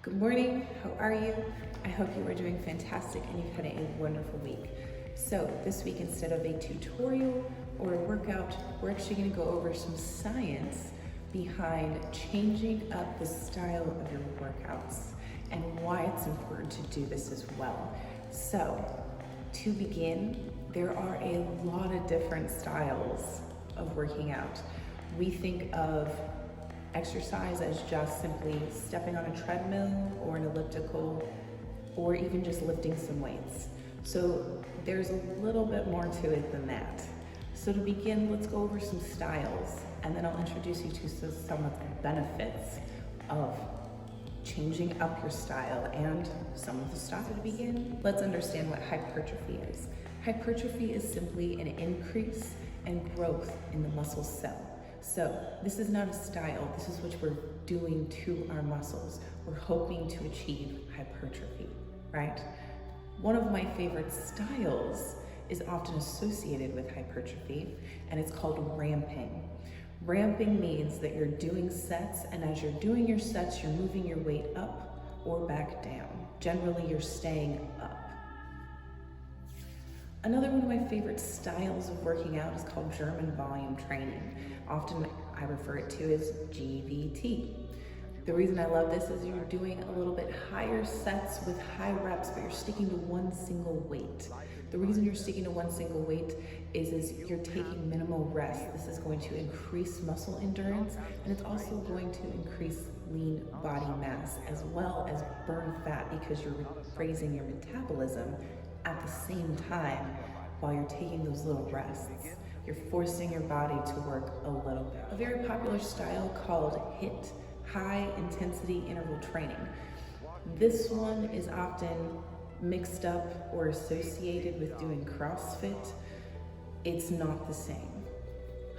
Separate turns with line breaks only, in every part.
Good morning, how are you? I hope you are doing fantastic and you've had a wonderful week. So this week, instead of a tutorial or a workout, we're actually gonna go over some science behind changing up the style of your workouts and why it's important to do this as well. So to begin, there are a lot of different styles of working out. We think of exercise as just simply stepping on a treadmill or an elliptical or even just lifting some weights. So there's a little bit more to it than that. So to begin, let's go over some styles and then I'll introduce you to some of the benefits of changing up your style and some of the styles. So to begin, let's understand what hypertrophy is. Hypertrophy is simply an increase and growth in the muscle cell. So this is not a style, this is what we're doing to our muscles. We're hoping to achieve hypertrophy, right? One of my favorite styles is often associated with hypertrophy, and it's called ramping. Ramping means that you're doing sets, and as you're doing your sets, you're moving your weight up or back down. Generally, you're staying up. Another one of my favorite styles of working out is called German volume training. Often I refer it to as GVT. The reason I love this is you're doing a little bit higher sets with high reps, but you're sticking to one single weight. The reason you're sticking to one single weight is you're taking minimal rest. This is going to increase muscle endurance, and it's also going to increase lean body mass as well as burn fat because you're raising your metabolism at the same time while you're taking those little rests. You're forcing your body to work a little bit. A very popular style called HIIT, high intensity interval training. This one is often mixed up or associated with doing CrossFit. It's not the same.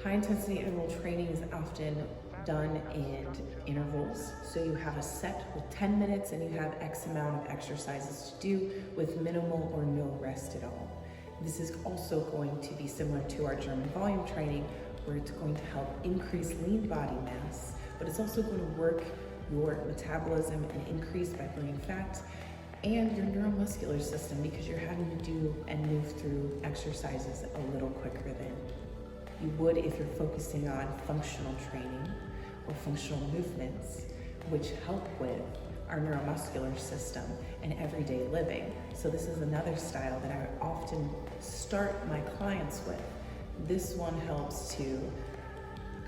High intensity interval training is often done in intervals. So you have a set with 10 minutes and you have X amount of exercises to do with minimal or no rest at all. This is also going to be similar to our German volume training, where it's going to help increase lean body mass, but it's also going to work your metabolism and increase by burning fat and your neuromuscular system, because you're having to do and move through exercises a little quicker than you would if you're focusing on functional training or functional movements, which help with our neuromuscular system and everyday living. So this is another style that I often start my clients with. This one helps to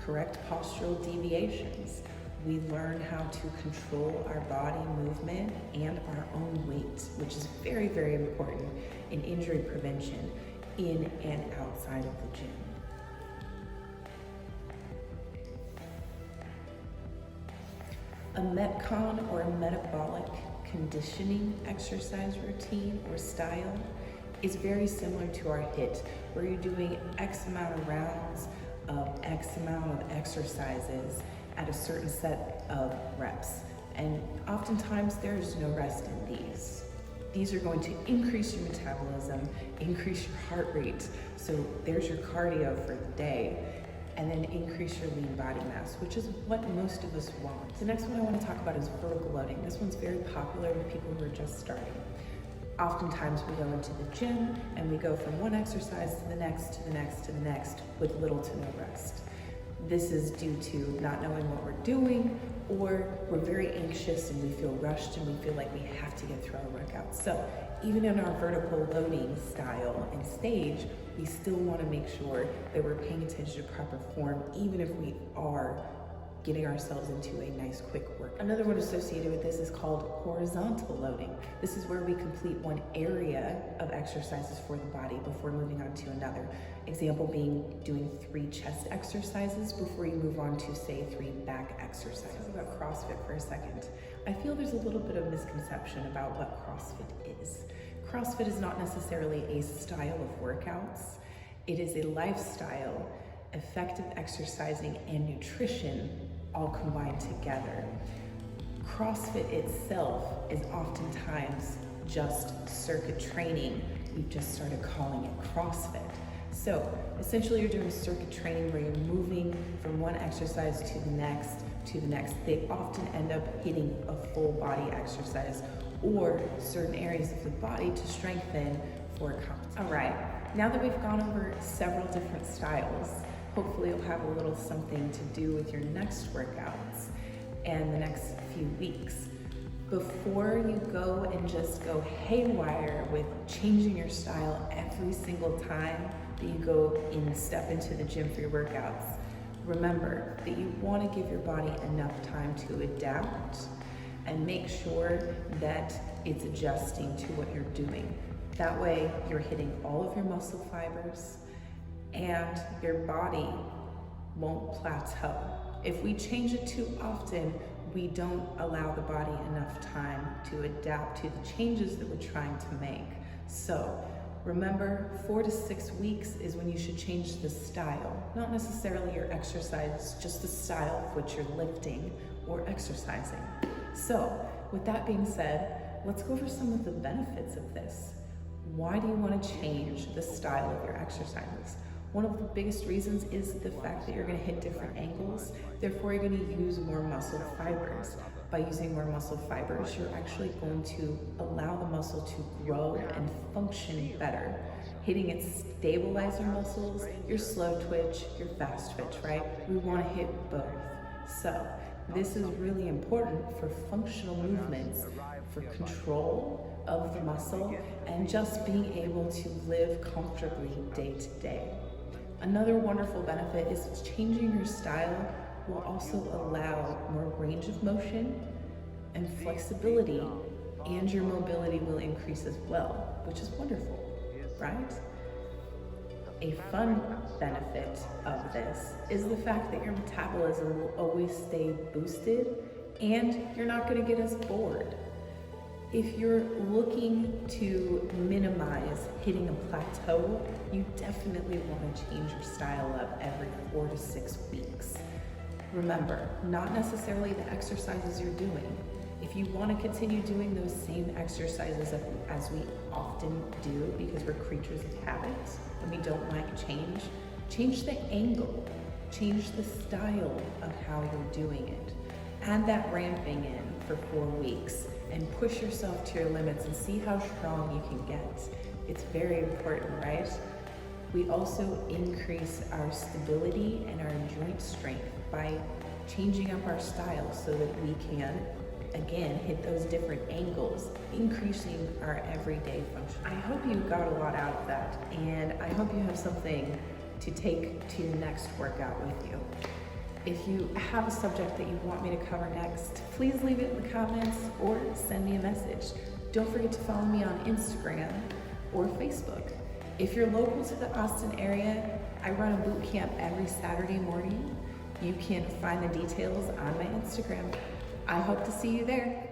correct postural deviations. We learn how to control our body movement and our own weight, which is very, very important in injury prevention in and outside of the gym. A Metcon or a metabolic conditioning exercise routine or style is very similar to our HIIT, where you're doing X amount of rounds of X amount of exercises at a certain set of reps. And oftentimes there's no rest in these. These are going to increase your metabolism, increase your heart rate. So there's your cardio for the day, and then increase your lean body mass, which is what most of us want. The next one I want to talk about is vertical loading. This one's very popular with people who are just starting. Oftentimes we go into the gym and we go from one exercise to the next, to the next, to the next with little to no rest. This is due to not knowing what we're doing, or we're very anxious and we feel rushed and we feel like we have to get through our workout. So even in our vertical loading style and stage, we still want to make sure that we're paying attention to proper form, even if we are getting ourselves into a nice quick work. Another one associated with this is called horizontal loading. This is where we complete one area of exercises for the body before moving on to another. Example being doing 3 chest exercises before you move on to, say, 3 back exercises. Let's talk about CrossFit for a second. I feel there's a little bit of misconception about what CrossFit is. CrossFit is not necessarily a style of workouts. It is a lifestyle, effective exercising, and nutrition all combined together. CrossFit itself is oftentimes just circuit training. We've just started calling it CrossFit. So essentially you're doing circuit training where you're moving from one exercise to the next to the next. They often end up hitting a full body exercise or certain areas of the body to strengthen for a competition. All right, now that we've gone over several different styles, hopefully you'll have a little something to do with your next workouts and the next few weeks. Before you go and just go haywire with changing your style every single time that you go and step into the gym for your workouts, remember that you want to give your body enough time to adapt and make sure that it's adjusting to what you're doing. That way you're hitting all of your muscle fibers and your body won't plateau. If we change it too often, we don't allow the body enough time to adapt to the changes that we're trying to make. So remember, 4 to 6 weeks is when you should change the style, not necessarily your exercise, just the style of what you're lifting or exercising. So with that being said, let's go over some of the benefits of this. Why do you want to change the style of your exercises? One of the biggest reasons is the fact that you're going to hit different angles, therefore you're going to use more muscle fibers. By using more muscle fibers, you're actually going to allow the muscle to grow and function better. Hitting its stabilizer muscles, your slow twitch, your fast twitch, right? We want to hit both. So this is really important for functional movements, for control of the muscle, and just being able to live comfortably day to day. Another wonderful benefit is changing your style will also allow more range of motion and flexibility, and your mobility will increase as well, which is wonderful, right? A fun benefit of this is the fact that your metabolism will always stay boosted and you're not going to get as bored. If you're looking to minimize hitting a plateau, you definitely want to change your style up every 4 to 6 weeks. Remember, not necessarily the exercises you're doing. If you want to continue doing those same exercises as we often do because we're creatures of habit and we don't like change the angle, change the style of how you're doing it. Add that ramping in for 4 weeks and push yourself to your limits and see how strong you can get. It's very important, right? We also increase our stability and our joint strength by changing up our style so that we can, again, hit those different angles, increasing our everyday function. I hope you got a lot out of that, and I hope you have something to take to your next workout with you. If you have a subject that you want me to cover next, please leave it in the comments or send me a message. Don't forget to follow me on Instagram or Facebook. If you're local to the Austin area, I run a boot camp every Saturday morning. You can find the details on my Instagram. I hope to see you there.